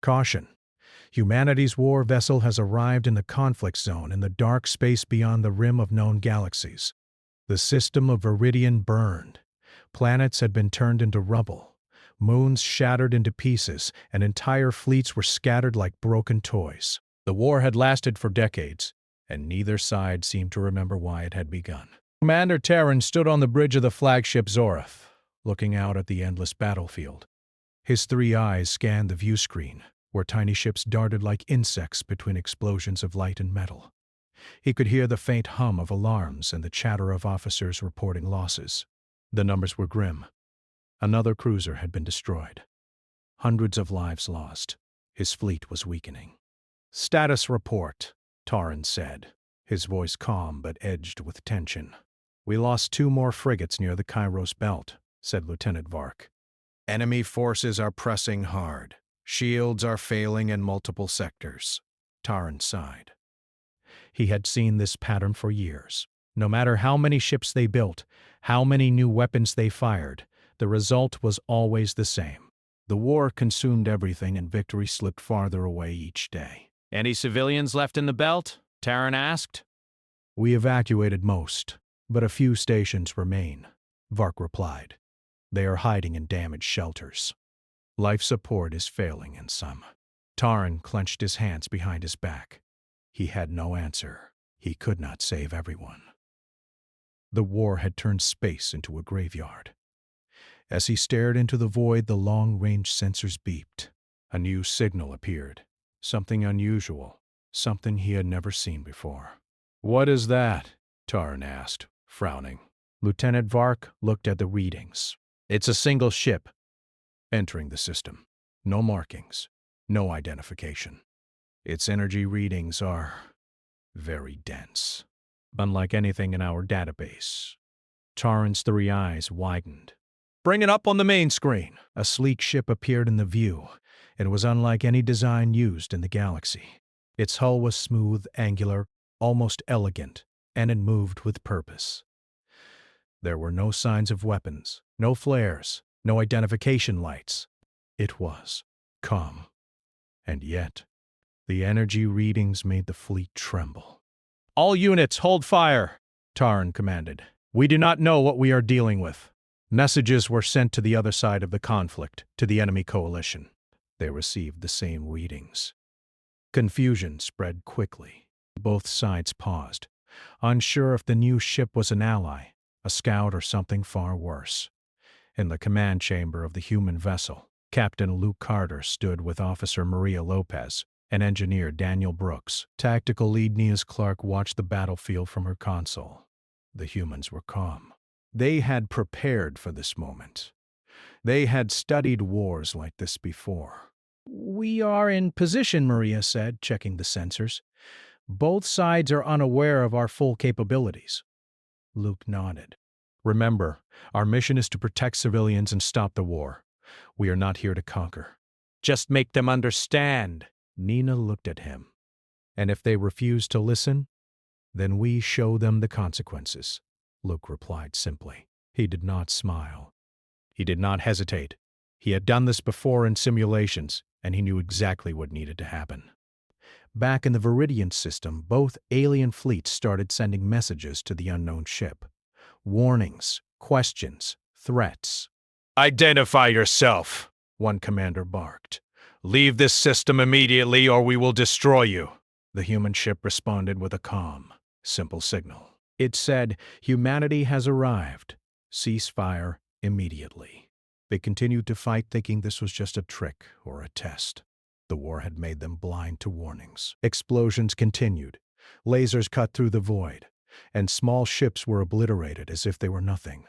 Caution. Humanity's war vessel has arrived in the conflict zone in the dark space beyond the rim of known galaxies. The system of Viridian burned. Planets had been turned into rubble. Moons shattered into pieces, and entire fleets were scattered like broken toys. The war had lasted for decades, and neither side seemed to remember why it had begun. Commander Terran stood on the bridge of the flagship Zoreth, looking out at the endless battlefield. His 3 eyes scanned the view screen, where tiny ships darted like insects between explosions of light and metal. He could hear the faint hum of alarms and the chatter of officers reporting losses. The numbers were grim. Another cruiser had been destroyed. Hundreds of lives lost. His fleet was weakening. "Status report," Taran said, his voice calm but edged with tension. "We lost 2 more frigates near the Kairos belt," said Lieutenant Vark. "Enemy forces are pressing hard. Shields are failing in multiple sectors." Taran sighed. He had seen this pattern for years. No matter how many ships they built, how many new weapons they fired, the result was always the same. The war consumed everything and victory slipped farther away each day. "Any civilians left in the belt?" Taran asked. "We evacuated most, but a few stations remain," Vark replied. "They are hiding in damaged shelters. Life support is failing in some." Taran clenched his hands behind his back. He had no answer. He could not save everyone. The war had turned space into a graveyard. As he stared into the void, the long-range sensors beeped. A new signal appeared. Something unusual. Something he had never seen before. "What is that?" Taran asked, frowning. Lieutenant Vark looked at the readings. "It's a single ship entering the system. No markings. No identification. Its energy readings are very dense. Unlike anything in our database." Taran's 3 eyes widened. "Bring it up on the main screen." A sleek ship appeared in the view. It was unlike any design used in the galaxy. Its hull was smooth, angular, almost elegant, and it moved with purpose. There were no signs of weapons, no flares, no identification lights. It was calm. And yet, the energy readings made the fleet tremble. "All units, hold fire," Taran commanded. "We do not know what we are dealing with." Messages were sent to the other side of the conflict, to the enemy coalition. They received the same readings. Confusion spread quickly. Both sides paused, unsure if the new ship was an ally, a scout, or something far worse. In the command chamber of the human vessel, Captain Luke Carter stood with Officer Maria Lopez and Engineer Daniel Brooks. Tactical lead Nias Clark watched the battlefield from her console. The humans were calm. They had prepared for this moment. They had studied wars like this before. "We are in position," Maria said, checking the sensors. "Both sides are unaware of our full capabilities." Luke nodded. "Remember, our mission is to protect civilians and stop the war. We are not here to conquer. Just make them understand." Nina looked at him. "And if they refuse to listen, then we show them the consequences," Luke replied simply. He did not smile. He did not hesitate. He had done this before in simulations, and he knew exactly what needed to happen. Back in the Viridian system, both alien fleets started sending messages to the unknown ship. Warnings, questions, threats. "Identify yourself," one commander barked. "Leave this system immediately or we will destroy you." The human ship responded with a calm, simple signal. It said, "Humanity has arrived. Cease fire immediately." They continued to fight, thinking this was just a trick or a test. The war had made them blind to warnings. Explosions continued. Lasers cut through the void, and small ships were obliterated as if they were nothing.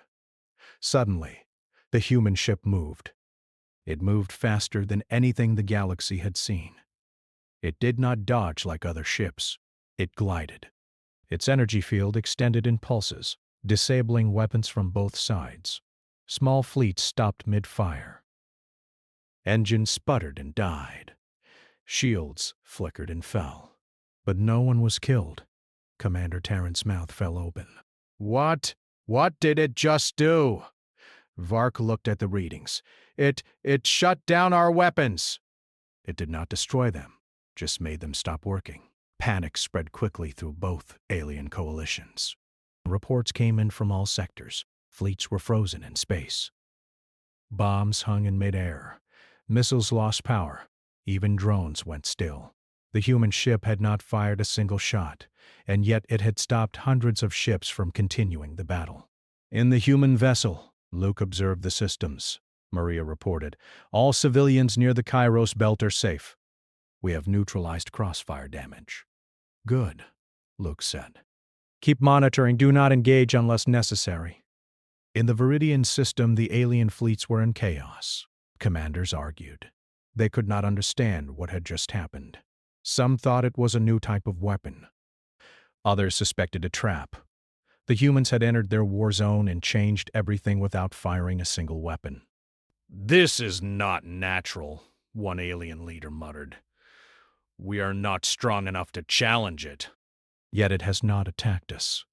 Suddenly, the human ship moved. It moved faster than anything the galaxy had seen. It did not dodge like other ships. It glided. Its energy field extended in pulses, disabling weapons from both sides. Small fleets stopped mid-fire. Engines sputtered and died. Shields flickered and fell. But no one was killed. Commander Terran's mouth fell open. What did it just do?" Vark looked at the readings. It shut down our weapons." It did not destroy them, just made them stop working. Panic spread quickly through both alien coalitions. Reports came in from all sectors. Fleets were frozen in space. Bombs hung in midair. Missiles lost power. Even drones went still. The human ship had not fired a single shot, and yet it had stopped hundreds of ships from continuing the battle. In the human vessel, Luke observed the systems. Maria reported, "All civilians near the Kairos belt are safe. We have neutralized crossfire damage." "Good," Luke said. "Keep monitoring. Do not engage unless necessary." In the Viridian system, the alien fleets were in chaos. Commanders argued. They could not understand what had just happened. Some thought it was a new type of weapon. Others suspected a trap. The humans had entered their war zone and changed everything without firing a single weapon. "This is not natural," one alien leader muttered. "We are not strong enough to challenge it." Yet it has not attacked us.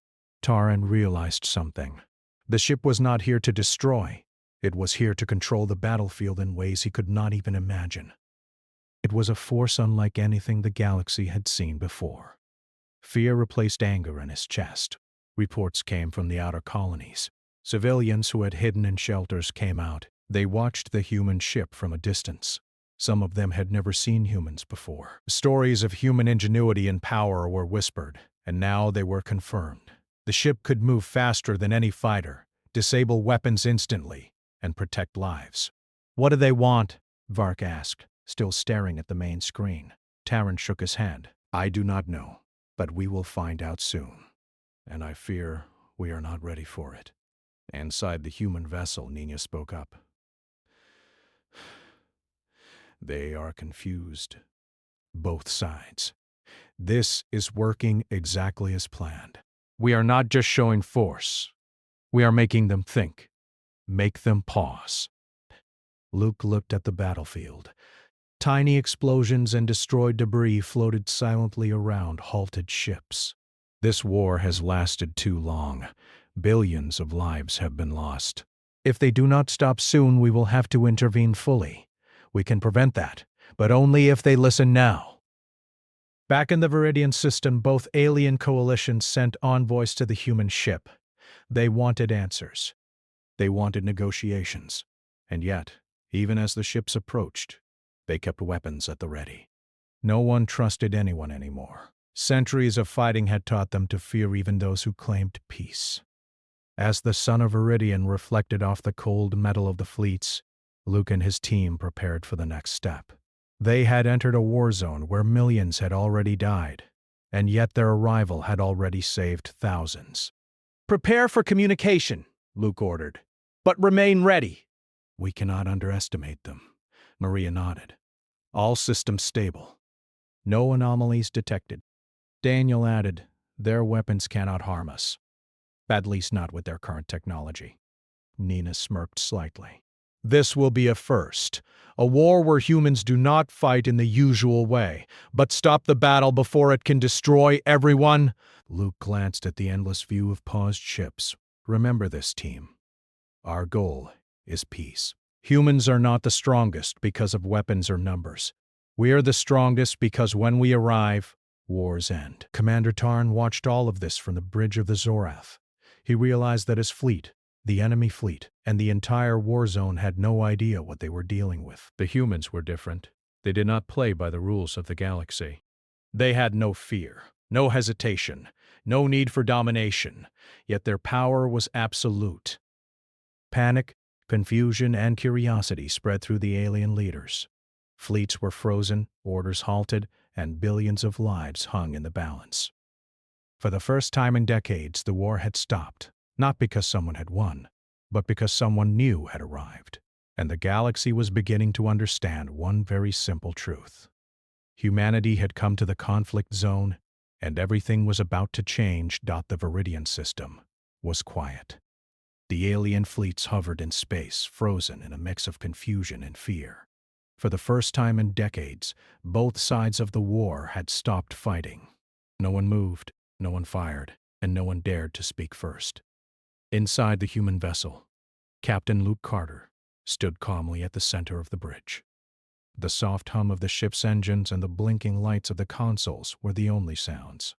Taran realized something. The ship was not here to destroy. It was here to control the battlefield in ways he could not even imagine. It was a force unlike anything the galaxy had seen before. Fear replaced anger in his chest. Reports came from the outer colonies. Civilians who had hidden in shelters came out. They watched the human ship from a distance. Some of them had never seen humans before. Stories of human ingenuity and power were whispered, and now they were confirmed. The ship could move faster than any fighter, disable weapons instantly, and protect lives. "What do they want?" Vark asked, still staring at the main screen. Taran shook his head. "I do not know, but we will find out soon. And I fear we are not ready for it." Inside the human vessel, Nina spoke up. "They are confused. Both sides. This is working exactly as planned. We are not just showing force. We are making them think. Make them pause." Luke looked at the battlefield. Tiny explosions and destroyed debris floated silently around halted ships. This war has lasted too long. Billions of lives have been lost. If they do not stop soon, we will have to intervene fully. We can prevent that, but only if they listen now. Back in the Viridian system, both alien coalitions sent envoys to the human ship. They wanted answers. They wanted negotiations. And yet, even as the ships approached, they kept weapons at the ready. No one trusted anyone anymore. Centuries of fighting had taught them to fear even those who claimed peace. As the sun of Viridian reflected off the cold metal of the fleets, Luke and his team prepared for the next step. They had entered a war zone where millions had already died, and yet their arrival had already saved thousands. "Prepare for communication," Luke ordered, "but remain ready." "We cannot underestimate them," Maria nodded. "All systems stable. No anomalies detected." Daniel added, "Their weapons cannot harm us. At least not with their current technology." Nina smirked slightly. "This will be a first. A war where humans do not fight in the usual way, but stop the battle before it can destroy everyone." Luke glanced at the endless view of paused ships. "Remember this, team. Our goal is peace. Humans are not the strongest because of weapons or numbers. We are the strongest because when we arrive, wars end." Commander Tarn watched all of this from the bridge of the Zorath. He realized that his fleet, the enemy fleet, and the entire war zone had no idea what they were dealing with. The humans were different. They did not play by the rules of the galaxy. They had no fear, no hesitation, no need for domination, yet their power was absolute. Panic, confusion, and curiosity spread through the alien leaders. Fleets were frozen, orders halted, and billions of lives hung in the balance. For the first time in decades, the war had stopped, not because someone had won, but because someone new had arrived. And the galaxy was beginning to understand one very simple truth. Humanity had come to the conflict zone, and everything was about to change. The Viridian system was quiet. The alien fleets hovered in space, frozen in a mix of confusion and fear. For the first time in decades, both sides of the war had stopped fighting. No one moved, no one fired, and no one dared to speak first. Inside the human vessel, Captain Luke Carter stood calmly at the center of the bridge. The soft hum of the ship's engines and the blinking lights of the consoles were the only sounds.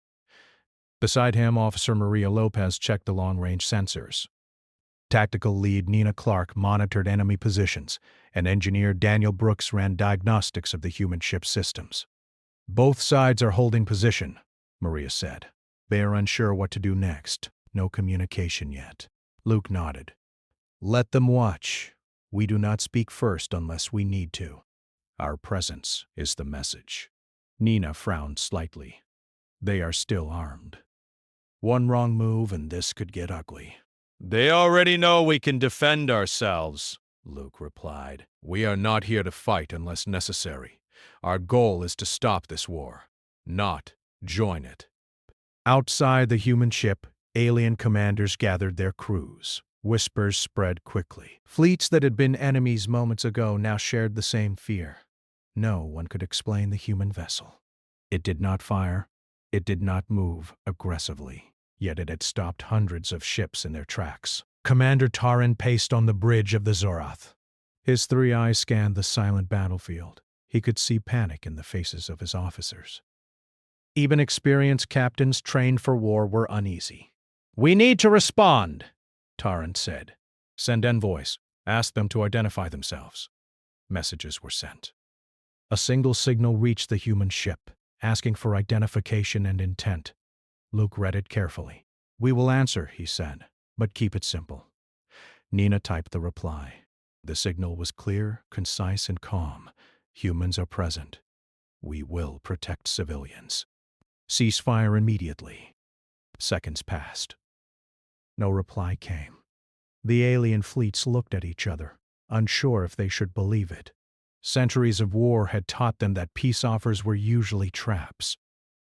Beside him, Officer Maria Lopez checked the long-range sensors. Tactical lead Nina Clark monitored enemy positions, and engineer Daniel Brooks ran diagnostics of the human ship's systems. "Both sides are holding position," Maria said. "They are unsure what to do next. No communication yet." Luke nodded. "Let them watch. We do not speak first unless we need to. Our presence is the message." Nina frowned slightly. "They are still armed. One wrong move and this could get ugly." "They already know we can defend ourselves," Luke replied. "We are not here to fight unless necessary. Our goal is to stop this war, not join it." Outside the human ship, alien commanders gathered their crews. Whispers spread quickly. Fleets that had been enemies moments ago now shared the same fear. No one could explain the human vessel. It did not fire. It did not move aggressively. Yet it had stopped hundreds of ships in their tracks. Commander Taran paced on the bridge of the Zorath. His three eyes scanned the silent battlefield. He could see panic in the faces of his officers. Even experienced captains trained for war were uneasy. "We need to respond," Taran said. "Send envoys. Ask them to identify themselves." Messages were sent. A single signal reached the human ship, asking for identification and intent. Luke read it carefully. "We will answer," he said, "but keep it simple." Nina typed the reply. The signal was clear, concise, and calm. "Humans are present. We will protect civilians. Cease fire immediately." Seconds passed. No reply came. The alien fleets looked at each other, unsure if they should believe it. Centuries of war had taught them that peace offers were usually traps.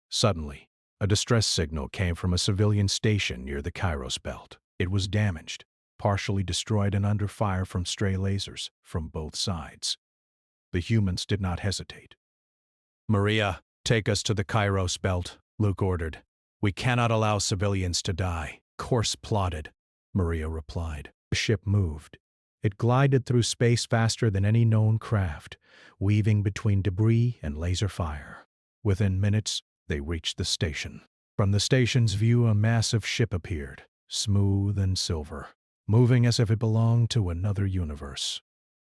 Suddenly, a distress signal came from a civilian station near the Kairos belt. It was damaged, partially destroyed and under fire from stray lasers from both sides. The humans did not hesitate. "Maria, take us to the Kairos belt," Luke ordered. "We cannot allow civilians to die." "Course plotted," Maria replied. The ship moved. It glided through space faster than any known craft, weaving between debris and laser fire. Within minutes, they reached the station. From the station's view, a massive ship appeared, smooth and silver, moving as if it belonged to another universe.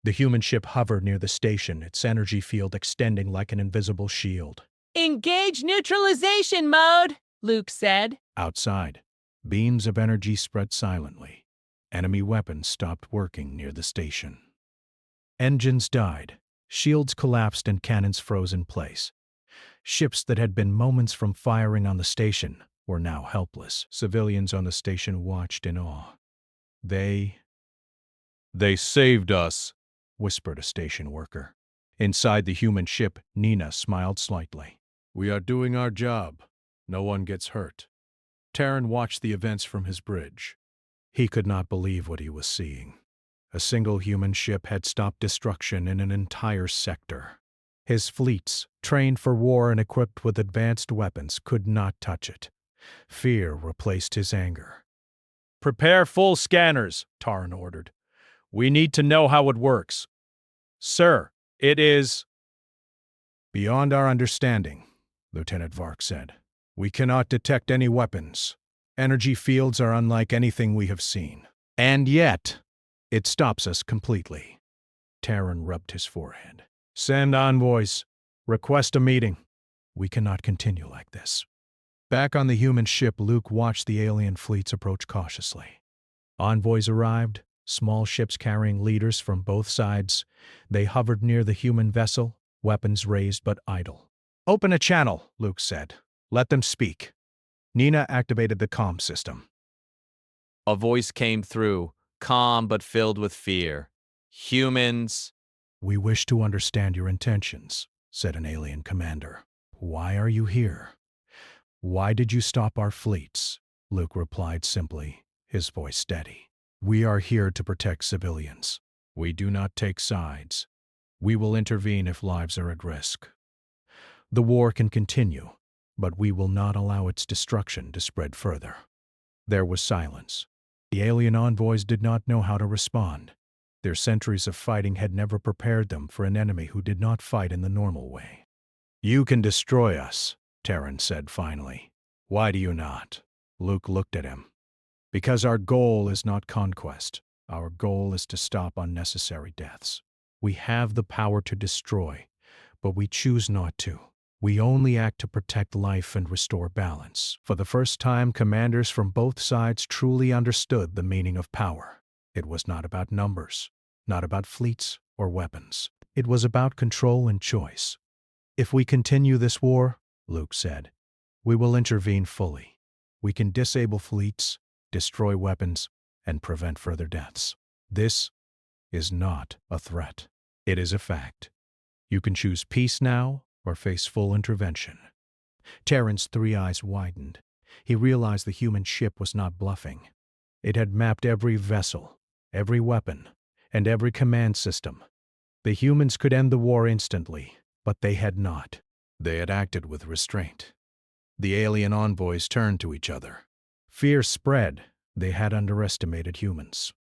The human ship hovered near the station, its energy field extending like an invisible shield. "Engage neutralization mode," Luke said. Outside, beams of energy spread silently. Enemy weapons stopped working near the station. Engines died, shields collapsed, and cannons froze in place. Ships that had been moments from firing on the station were now helpless. Civilians on the station watched in awe. They saved us," whispered a station worker. Inside the human ship, Nina smiled slightly. "We are doing our job. No one gets hurt." Taran watched the events from his bridge. He could not believe what he was seeing. A single human ship had stopped destruction in an entire sector. His fleets, trained for war and equipped with advanced weapons, could not touch it. Fear replaced his anger. "Prepare full scanners," Taran ordered. "We need to know how it works." "Sir, it is beyond our understanding," Lieutenant Vark said. "We cannot detect any weapons. Energy fields are unlike anything we have seen. And yet, it stops us completely." Taran rubbed his forehead. "Send envoys. Request a meeting. We cannot continue like this." Back on the human ship, Luke watched the alien fleets approach cautiously. Envoys arrived, small ships carrying leaders from both sides. They hovered near the human vessel, weapons raised but idle. "Open a channel," Luke said. "Let them speak." Nina activated the comm system. A voice came through, calm but filled with fear. "Humans." "We wish to understand your intentions," said an alien commander. "Why are you here?" "Why did you stop our fleets?" Luke replied simply, his voice steady. "We are here to protect civilians. We do not take sides. We will intervene if lives are at risk. The war can continue, but we will not allow its destruction to spread further." There was silence. The alien envoys did not know how to respond. Their centuries of fighting had never prepared them for an enemy who did not fight in the normal way. "You can destroy us," Terran said finally. "Why do you not?" Luke looked at him. "Because our goal is not conquest. Our goal is to stop unnecessary deaths. We have the power to destroy, but we choose not to. We only act to protect life and restore balance." For the first time, commanders from both sides truly understood the meaning of power. It was not about numbers, not about fleets or weapons. It was about control and choice. "If we continue this war," Luke said, "we will intervene fully. We can disable fleets, destroy weapons, and prevent further deaths. This is not a threat. It is a fact. You can choose peace now or face full intervention." Terran's three eyes widened. He realized the human ship was not bluffing. It had mapped every vessel, every weapon, and every command system. The humans could end the war instantly, but they had not. They had acted with restraint. The alien envoys turned to each other. Fear spread. They had underestimated humans.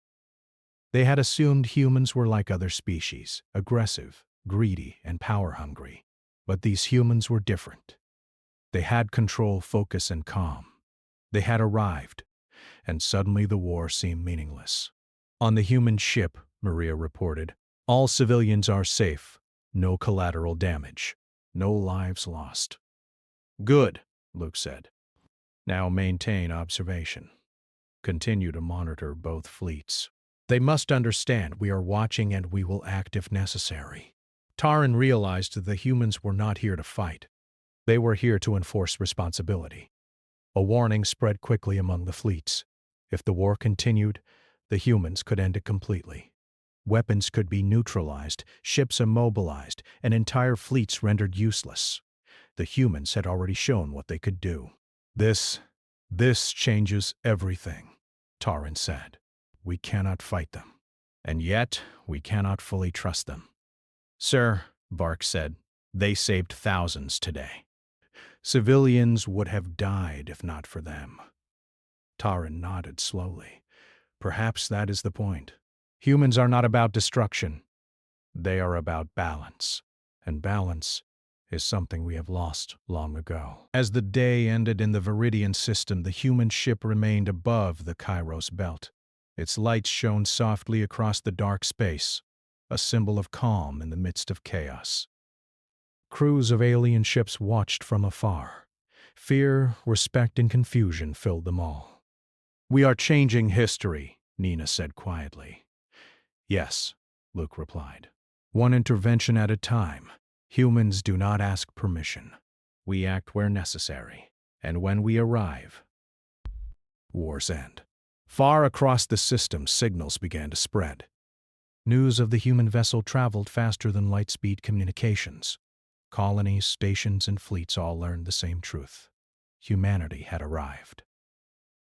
They had assumed humans were like other species, aggressive, greedy, and power-hungry. But these humans were different. They had control, focus, and calm. They had arrived, and suddenly the war seemed meaningless. "On the human ship," Maria reported, "all civilians are safe. No collateral damage. No lives lost." "Good," Luke said. "Now maintain observation. Continue to monitor both fleets. They must understand we are watching and we will act if necessary." Taran realized that the humans were not here to fight. They were here to enforce responsibility. A warning spread quickly among the fleets. If the war continued, the humans could end it completely. Weapons could be neutralized, ships immobilized, and entire fleets rendered useless. The humans had already shown what they could do. This changes everything," Taran said. "We cannot fight them. And yet, we cannot fully trust them." "Sir," Bark said, "they saved thousands today. Civilians would have died if not for them." Taran nodded slowly. "Perhaps that is the point. Humans are not about destruction. They are about balance. And balance is something we have lost long ago." As the day ended in the Viridian system, the human ship remained above the Kairos belt. Its lights shone softly across the dark space, a symbol of calm in the midst of chaos. Crews of alien ships watched from afar. Fear, respect, and confusion filled them all. "We are changing history," Nina said quietly. "Yes," Luke replied. "One intervention at a time. Humans do not ask permission. We act where necessary. And when we arrive, wars end." Far across the system, signals began to spread. News of the human vessel traveled faster than light-speed communications. Colonies, stations, and fleets all learned the same truth. Humanity had arrived.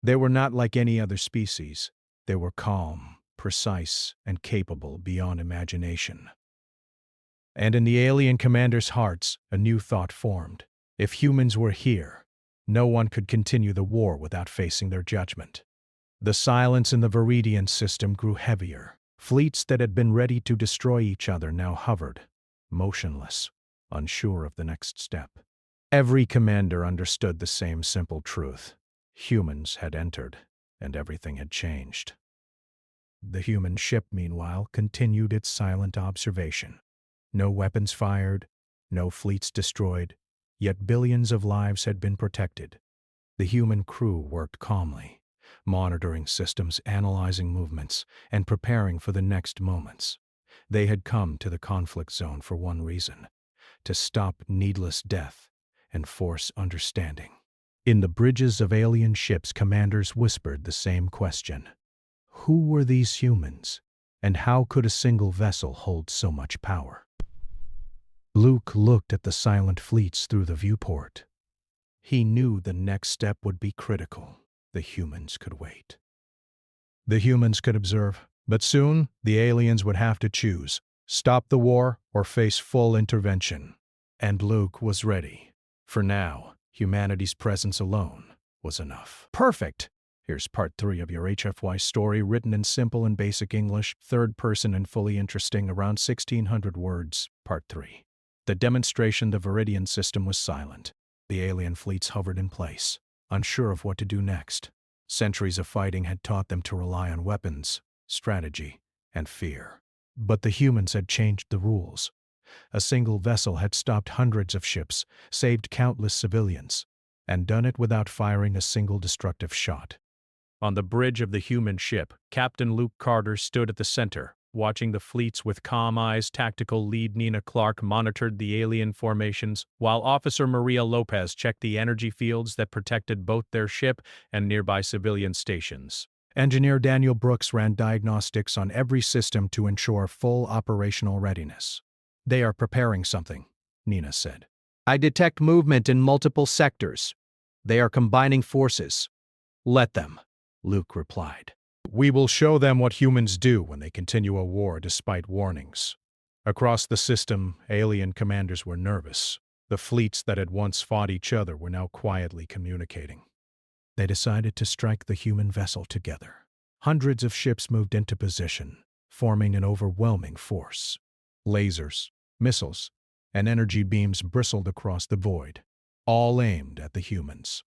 They were not like any other species. They were calm, precise, and capable beyond imagination. And in the alien commanders' hearts, a new thought formed. If humans were here, no one could continue the war without facing their judgment. The silence in the Viridian system grew heavier. Fleets that had been ready to destroy each other now hovered, motionless, unsure of the next step. Every commander understood the same simple truth. Humans had entered, and everything had changed. The human ship, meanwhile, continued its silent observation. No weapons fired, no fleets destroyed, yet billions of lives had been protected. The human crew worked calmly, monitoring systems, analyzing movements, and preparing for the next moments. They had come to the conflict zone for one reason: to stop needless death and force understanding. In the bridges of alien ships, commanders whispered the same question. Who were these humans, and how could a single vessel hold so much power? Luke looked at the silent fleets through the viewport. He knew the next step would be critical. The humans could wait. The humans could observe, but soon the aliens would have to choose: stop the war or face full intervention. And Luke was ready. For now, humanity's presence alone was enough. "Perfect!" Here's part 3 of your HFY story, written in simple and basic English, third person and fully interesting, around 1600 words. Part 3. The demonstration the Viridian system was silent. The alien fleets hovered in place, unsure of what to do next. Centuries of fighting had taught them to rely on weapons, strategy, and fear. But the humans had changed the rules. A single vessel had stopped hundreds of ships, saved countless civilians, and done it without firing a single destructive shot. On the bridge of the human ship, Captain Luke Carter stood at the center, watching the fleets with calm eyes. Tactical lead Nina Clark monitored the alien formations, while Officer Maria Lopez checked the energy fields that protected both their ship and nearby civilian stations. Engineer Daniel Brooks ran diagnostics on every system to ensure full operational readiness. "They are preparing something," Nina said. "I detect movement in multiple sectors. They are combining forces. Let them," Luke replied. "We will show them what humans do when they continue a war despite warnings." Across the system, alien commanders were nervous. The fleets that had once fought each other were now quietly communicating. They decided to strike the human vessel together. Hundreds of ships moved into position, forming an overwhelming force. Lasers, missiles, and energy beams bristled across the void, all aimed at the humans.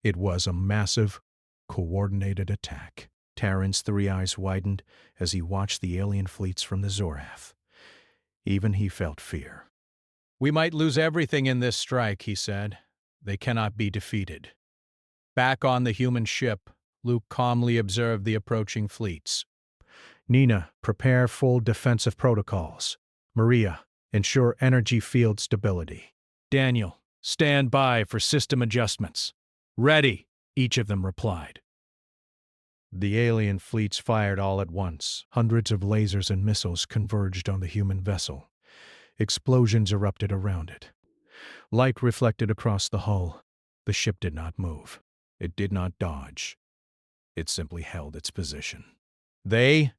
It was a massive, coordinated attack. Terran's three eyes widened as he watched the alien fleets from the Zorath. Even he felt fear. "We might lose everything in this strike," he said. "They cannot be defeated." Back on the human ship, Luke calmly observed the approaching fleets. "Nina, prepare full defensive protocols. Maria, ensure energy field stability. Daniel, stand by for system adjustments." "Ready," each of them replied. The alien fleets fired all at once. Hundreds of lasers and missiles converged on the human vessel. Explosions erupted around it. Light reflected across the hull. The ship did not move. It did not dodge. It simply held its position. They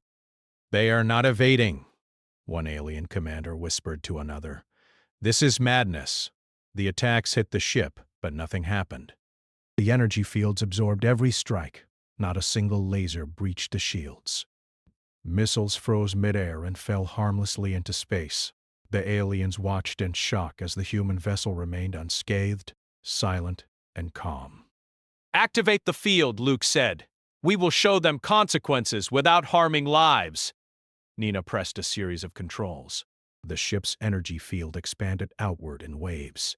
are not evading," one alien commander whispered to another. "This is madness." The attacks hit the ship, but nothing happened. The energy fields absorbed every strike. Not a single laser breached the shields. Missiles froze midair and fell harmlessly into space. The aliens watched in shock as the human vessel remained unscathed, silent, and calm. "Activate the field," Luke said. "We will show them consequences without harming lives." Nina pressed a series of controls. The ship's energy field expanded outward in waves.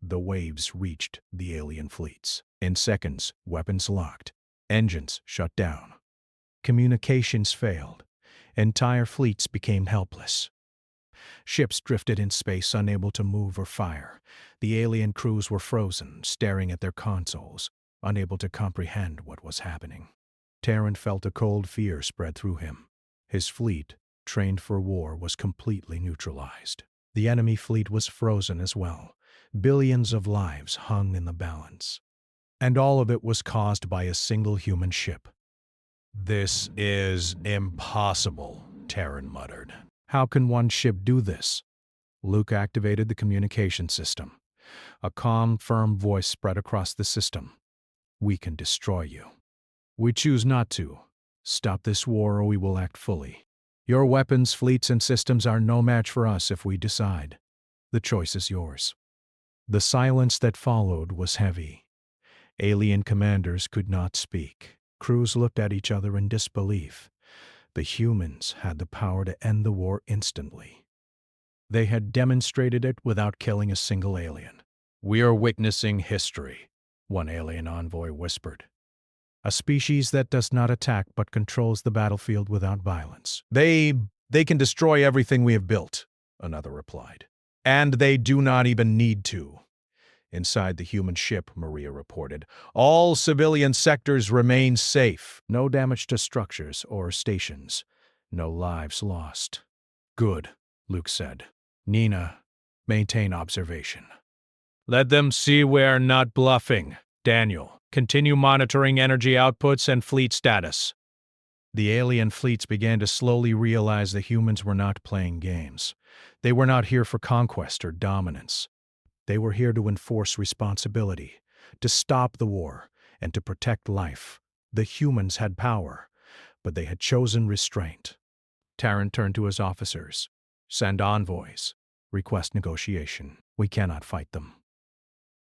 The waves reached the alien fleets. In seconds, weapons locked. Engines shut down. Communications failed. Entire fleets became helpless. Ships drifted in space, unable to move or fire. The alien crews were frozen, staring at their consoles, unable to comprehend what was happening. Terran felt a cold fear spread through him. His fleet, trained for war, was completely neutralized. The enemy fleet was frozen as well. Billions of lives hung in the balance. And all of it was caused by a single human ship. "This is impossible," Terran muttered. "How can one ship do this?" Luke activated the communication system. A calm, firm voice spread across the system. "We can destroy you. We choose not to. Stop this war or we will act fully. Your weapons, fleets, and systems are no match for us if we decide. The choice is yours." The silence that followed was heavy. Alien commanders could not speak. Crews looked at each other in disbelief. The humans had the power to end the war instantly. They had demonstrated it without killing a single alien. "We are witnessing history," one alien envoy whispered. "A species that does not attack but controls the battlefield without violence." They can destroy everything we have built," another replied. "And they do not even need to." Inside the human ship, Maria reported, "all civilian sectors remain safe. No damage to structures or stations. No lives lost." "Good," Luke said. "Nina, maintain observation." "Let them see we're not bluffing. Daniel, continue monitoring energy outputs and fleet status." The alien fleets began to slowly realize the humans were not playing games. They were not here for conquest or dominance. They were here to enforce responsibility, to stop the war, and to protect life, The humans had power, but they had chosen restraint. Terran turned to his officers. Send envoys. Request negotiation. We cannot fight them.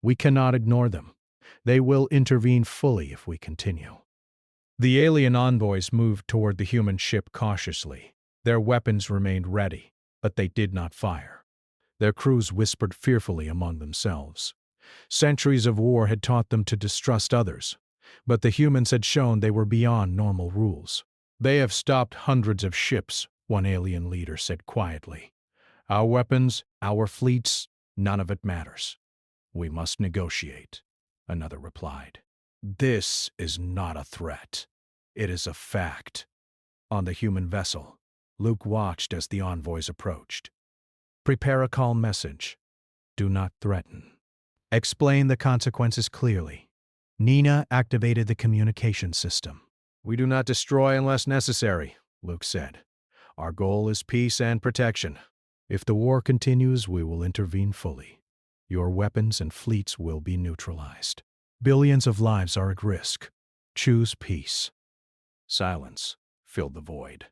We cannot ignore them. They will intervene fully if we continue. The alien envoys moved toward the human ship cautiously. Their weapons remained ready, but they did not fire. Their crews whispered fearfully among themselves. Centuries of war had taught them to distrust others, but the humans had shown they were beyond normal rules. They have stopped hundreds of ships, one alien leader said quietly. Our weapons, our fleets, none of it matters. We must negotiate, another replied. This is not a threat. It is a fact. On the human vessel, Luke watched as the envoys approached. Prepare a calm message. Do not threaten. Explain the consequences clearly. Nina activated the communication system. We do not destroy unless necessary, Luke said. Our goal is peace and protection. If the war continues, we will intervene fully. Your weapons and fleets will be neutralized. Billions of lives are at risk. Choose peace. Silence filled the void.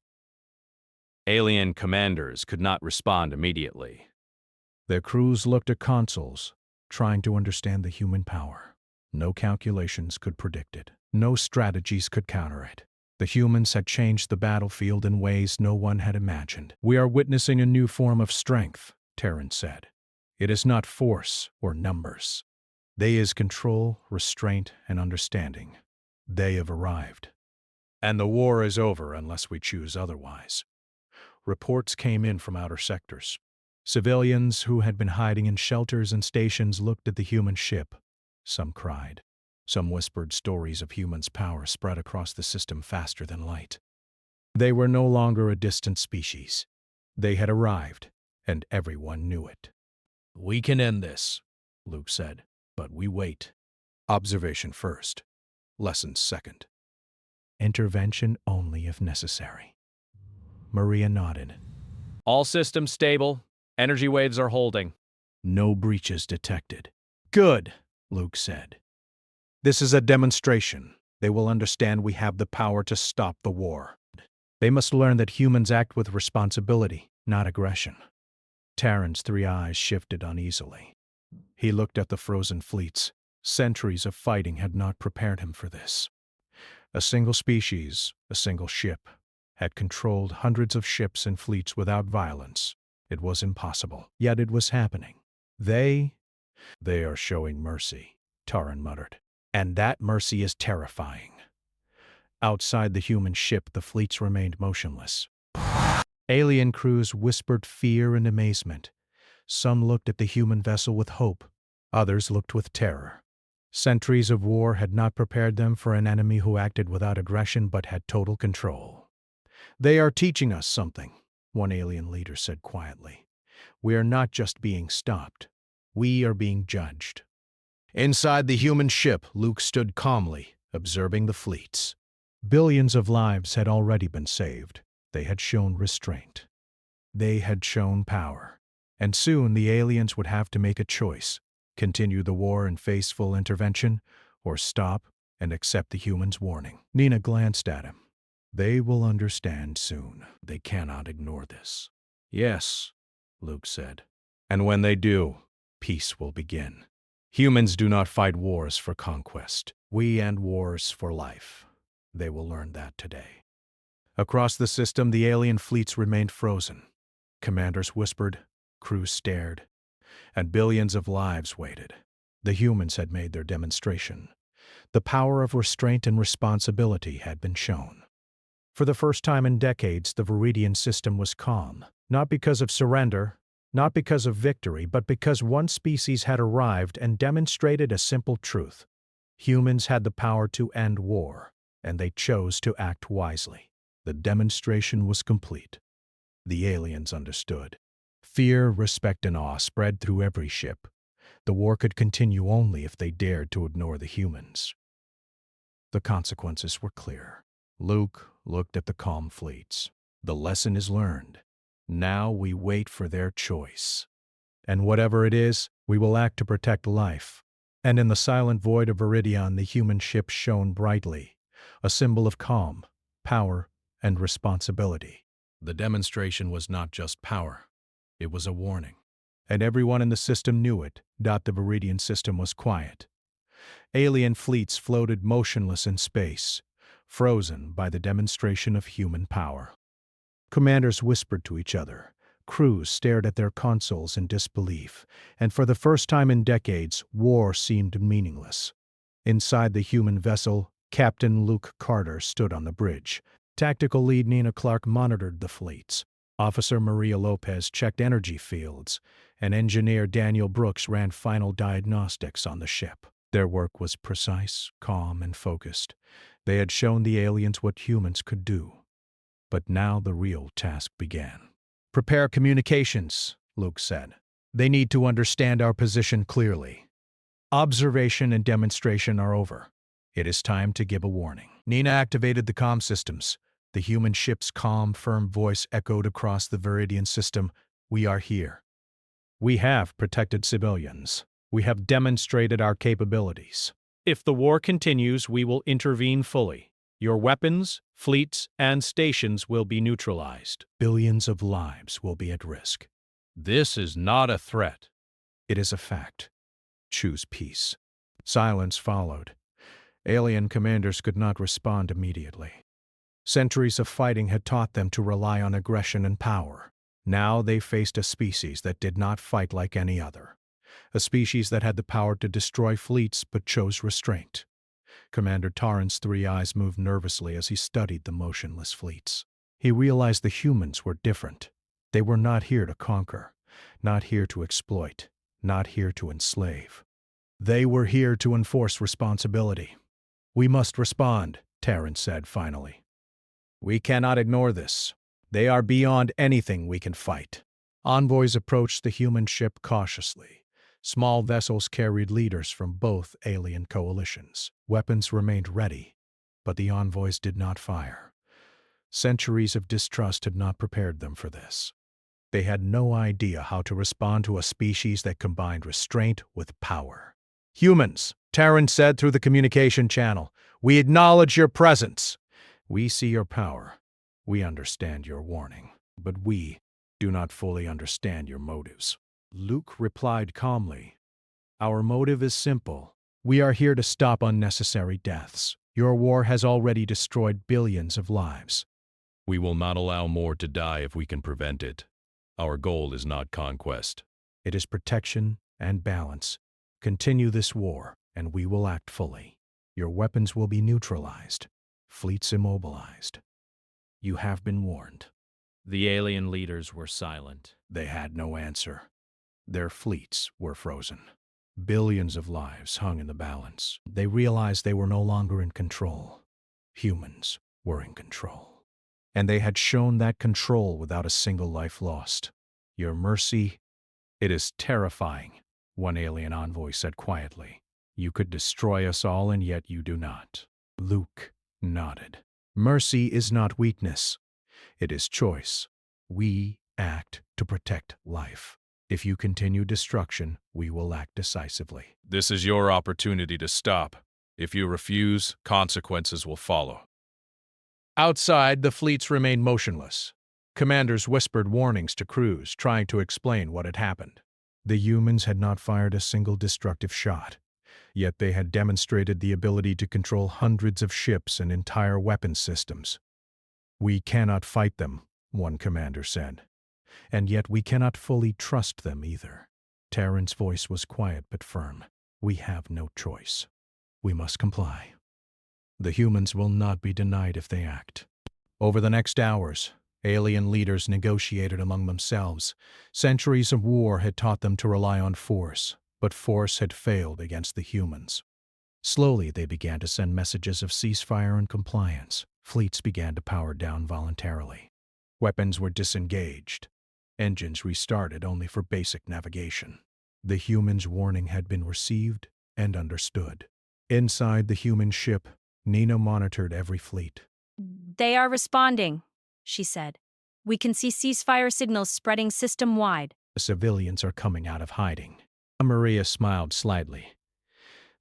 Alien commanders could not respond immediately. Their crews looked at consoles, trying to understand the human power. No calculations could predict it. No strategies could counter it. The humans had changed the battlefield in ways no one had imagined. We are witnessing a new form of strength, Terran said. It is not force or numbers. They is control, restraint, and understanding. They have arrived. And the war is over unless we choose otherwise. Reports came in from outer sectors. Civilians who had been hiding in shelters and stations looked at the human ship. Some cried. Some whispered stories of humans' power spread across the system faster than light. They were no longer a distant species. They had arrived, and everyone knew it. We can end this, Luke said, but we wait. Observation first. Lessons second. Intervention only if necessary. Maria nodded. All systems stable. Energy waves are holding. No breaches detected. Good, Luke said. This is a demonstration. They will understand we have the power to stop the war. They must learn that humans act with responsibility, not aggression. Terran's three eyes shifted uneasily. He looked at the frozen fleets. Centuries of fighting had not prepared him for this. A single species, a single ship, had controlled hundreds of ships and fleets without violence. It was impossible, yet it was happening. They are showing mercy, Terran muttered. And that mercy is terrifying. Outside the human ship, the fleets remained motionless. Alien crews whispered fear and amazement. Some looked at the human vessel with hope. Others looked with terror. Centuries of war had not prepared them for an enemy who acted without aggression but had total control. They are teaching us something, one alien leader said quietly. We are not just being stopped. We are being judged. Inside the human ship, Luke stood calmly, observing the fleets. Billions of lives had already been saved. They had shown restraint. They had shown power. And soon the aliens would have to make a choice: continue the war and face full intervention, or stop and accept the humans' warning. Nina glanced at him. They will understand soon. They cannot ignore this. Yes, Luke said. And when they do, peace will begin. Humans do not fight wars for conquest. We end wars for life. They will learn that today. Across the system, the alien fleets remained frozen. Commanders whispered, crews stared, and billions of lives waited. The humans had made their demonstration. The power of restraint and responsibility had been shown. For the first time in decades, the Viridian system was calm, not because of surrender, not because of victory, but because one species had arrived and demonstrated a simple truth. Humans had the power to end war, and they chose to act wisely. The demonstration was complete. The aliens understood. Fear, respect, and awe spread through every ship. The war could continue only if they dared to ignore the humans. The consequences were clear. Luke looked at the calm fleets. The lesson is learned. Now we wait for their choice. And whatever it is, we will act to protect life. And in the silent void of Viridian, the human ship shone brightly, a symbol of calm, power, and responsibility. The demonstration was not just power, it was a warning. And everyone in the system knew it. The Viridian system was quiet. Alien fleets floated motionless in space, frozen by the demonstration of human power. Commanders whispered to each other. Crews stared at their consoles in disbelief, and for the first time in decades, war seemed meaningless. Inside the human vessel, Captain Luke Carter stood on the bridge. Tactical lead Nina Clark monitored the fleets. Officer Maria Lopez checked energy fields, and engineer Daniel Brooks ran final diagnostics on the ship. Their work was precise, calm, and focused. They had shown the aliens what humans could do. But now the real task began. "Prepare communications," Luke said. "They need to understand our position clearly. Observation and demonstration are over. It is time to give a warning." Nina activated the comm systems. The human ship's calm, firm voice echoed across the Viridian system. "We are here. We have protected civilians. We have demonstrated our capabilities. If the war continues, we will intervene fully. Your weapons, fleets, and stations will be neutralized. Billions of lives will be at risk. This is not a threat. It is a fact. Choose peace." Silence followed. Alien commanders could not respond immediately. Centuries of fighting had taught them to rely on aggression and power. Now they faced a species that did not fight like any other. A species that had the power to destroy fleets but chose restraint. Commander Tarran's three eyes moved nervously as he studied the motionless fleets. He realized the humans were different. They were not here to conquer, not here to exploit, not here to enslave. They were here to enforce responsibility. "We must respond," Tarran said finally. "We cannot ignore this. They are beyond anything we can fight." Envoys approached the human ship cautiously. Small vessels carried leaders from both alien coalitions. Weapons remained ready, but the envoys did not fire. Centuries of distrust had not prepared them for this. They had no idea how to respond to a species that combined restraint with power. "Humans," Tarran said through the communication channel, "we acknowledge your presence. We see your power. We understand your warning. But we do not fully understand your motives." Luke replied calmly, "Our motive is simple. We are here to stop unnecessary deaths. Your war has already destroyed billions of lives. We will not allow more to die if we can prevent it. Our goal is not conquest. It is protection and balance. Continue this war, and we will act fully. Your weapons will be neutralized, fleets immobilized. You have been warned." The alien leaders were silent. They had no answer. Their fleets were frozen. Billions of lives hung in the balance. They realized they were no longer in control. Humans were in control. And they had shown that control without a single life lost. "Your mercy, it is terrifying," one alien envoy said quietly. "You could destroy us all, and yet you do not." Luke nodded. "Mercy is not weakness. It is choice. We act to protect life. If you continue destruction, we will act decisively." "This is your opportunity to stop. If you refuse, consequences will follow." Outside, the fleets remained motionless. Commanders whispered warnings to crews, trying to explain what had happened. The humans had not fired a single destructive shot, yet they had demonstrated the ability to control hundreds of ships and entire weapons systems. "We cannot fight them," one commander said. "And yet we cannot fully trust them either." Tarran's voice was quiet but firm. "We have no choice. We must comply. The humans will not be denied if they act." Over the next hours, alien leaders negotiated among themselves. Centuries of war had taught them to rely on force, but force had failed against the humans. Slowly, they began to send messages of ceasefire and compliance. Fleets began to power down voluntarily. Weapons were disengaged. Engines restarted only for basic navigation. The humans' warning had been received and understood. Inside the human ship, Nina monitored every fleet. "They are responding," she said. "We can see ceasefire signals spreading system-wide." The civilians are coming out of hiding. Maria smiled slightly.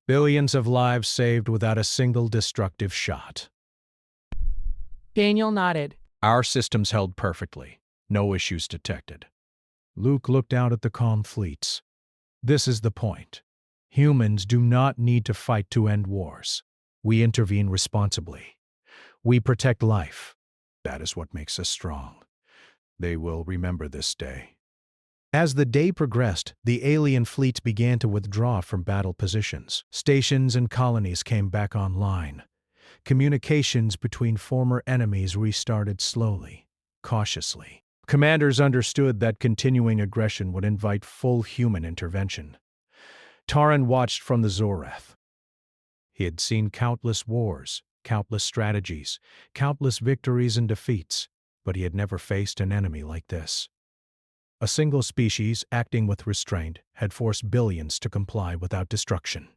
"Billions of lives saved without a single destructive shot." Daniel nodded. Our systems held perfectly. No issues detected. Luke looked out at the calm fleets. This is the point. Humans do not need to fight to end wars. We intervene responsibly. We protect life. That is what makes us strong. They will remember this day. As the day progressed, the alien fleets began to withdraw from battle positions. Stations and colonies came back online. Communications between former enemies restarted slowly, cautiously. Commanders understood that continuing aggression would invite full human intervention. Taran watched from the Zorath. He had seen countless wars, countless strategies, countless victories and defeats, but he had never faced an enemy like this. A single species, acting with restraint, had forced billions to comply without destruction.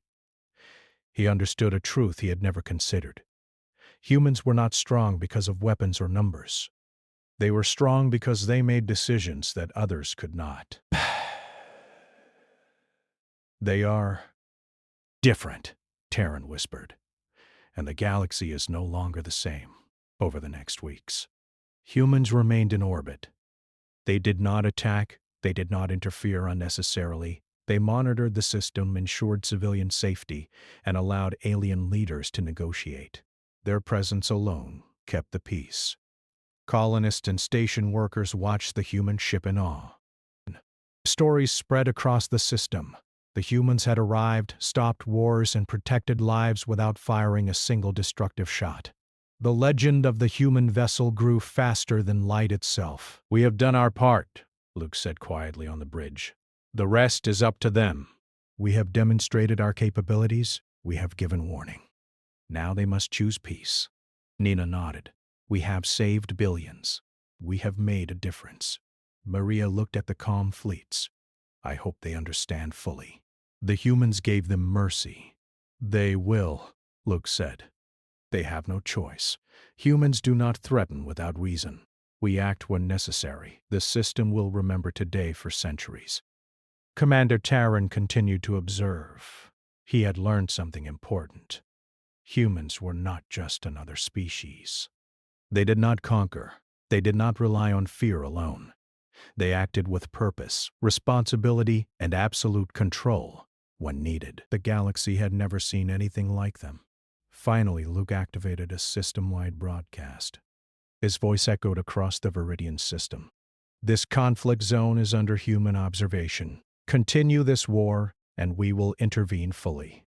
He understood a truth he had never considered. Humans were not strong because of weapons or numbers. They were strong because they made decisions that others could not. They are different, Taran whispered, and the galaxy is no longer the same over the next weeks. Humans remained in orbit. They did not attack, they did not interfere unnecessarily. They monitored the system, ensured civilian safety, and allowed alien leaders to negotiate. Their presence alone kept the peace. Colonists and station workers watched the human ship in awe. Stories spread across the system. The humans had arrived, stopped wars, and protected lives without firing a single destructive shot. The legend of the human vessel grew faster than light itself. "We have done our part," Luke said quietly on the bridge. "The rest is up to them. We have demonstrated our capabilities. We have given warning. Now they must choose peace." Nina nodded. "We have saved billions. We have made a difference." Maria looked at the calm fleets. "I hope they understand fully. The humans gave them mercy." "They will," Luke said. "They have no choice. Humans do not threaten without reason. We act when necessary. The system will remember today for centuries." Commander Taran continued to observe. He had learned something important. Humans were not just another species. They did not conquer. They did not rely on fear alone. They acted with purpose, responsibility, and absolute control when needed. The galaxy had never seen anything like them. Finally, Luke activated a system-wide broadcast. His voice echoed across the Viridian system. "This conflict zone is under human observation. Continue this war, and we will intervene fully.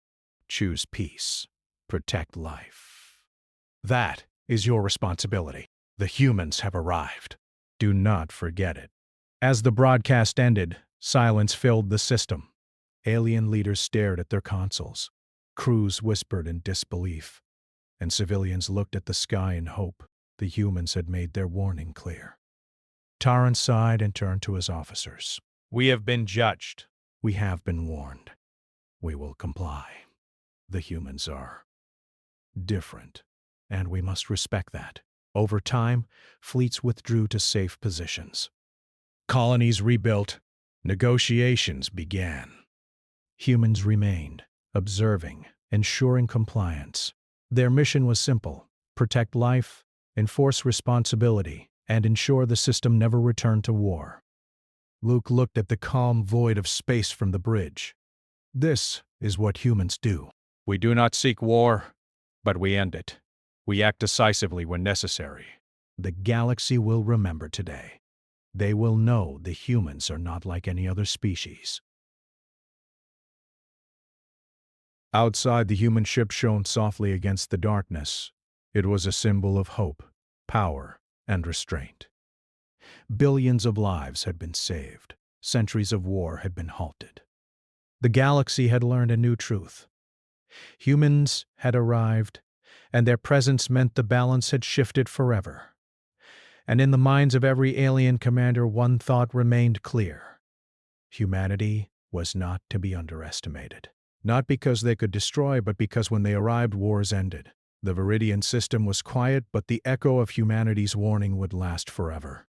Choose peace. Protect life. That is your responsibility. The humans have arrived. Do not forget it." As the broadcast ended, silence filled the system. Alien leaders stared at their consoles. Crews whispered in disbelief, and civilians looked at the sky in hope. The humans had made their warning clear. Taran sighed and turned to his officers. "We have been judged. We have been warned. We will comply. The humans are different, and we must respect that." Over time, fleets withdrew to safe positions. Colonies rebuilt. Negotiations began. Humans remained, observing, ensuring compliance. Their mission was simple: protect life, enforce responsibility, and ensure the system never returned to war. Luke looked at the calm void of space from the bridge. This is what humans do. We do not seek war, but we end it. We act decisively when necessary. The galaxy will remember today. They will know the humans are not like any other species. Outside, the human ship shone softly against the darkness. It was a symbol of hope, power, and restraint. Billions of lives had been saved. Centuries of war had been halted. The galaxy had learned a new truth. Humans had arrived, and their presence meant the balance had shifted forever. And in the minds of every alien commander, one thought remained clear: humanity was not to be underestimated. Not because they could destroy, but because when they arrived, wars ended. The Viridian system was quiet, but the echo of humanity's warning would last forever.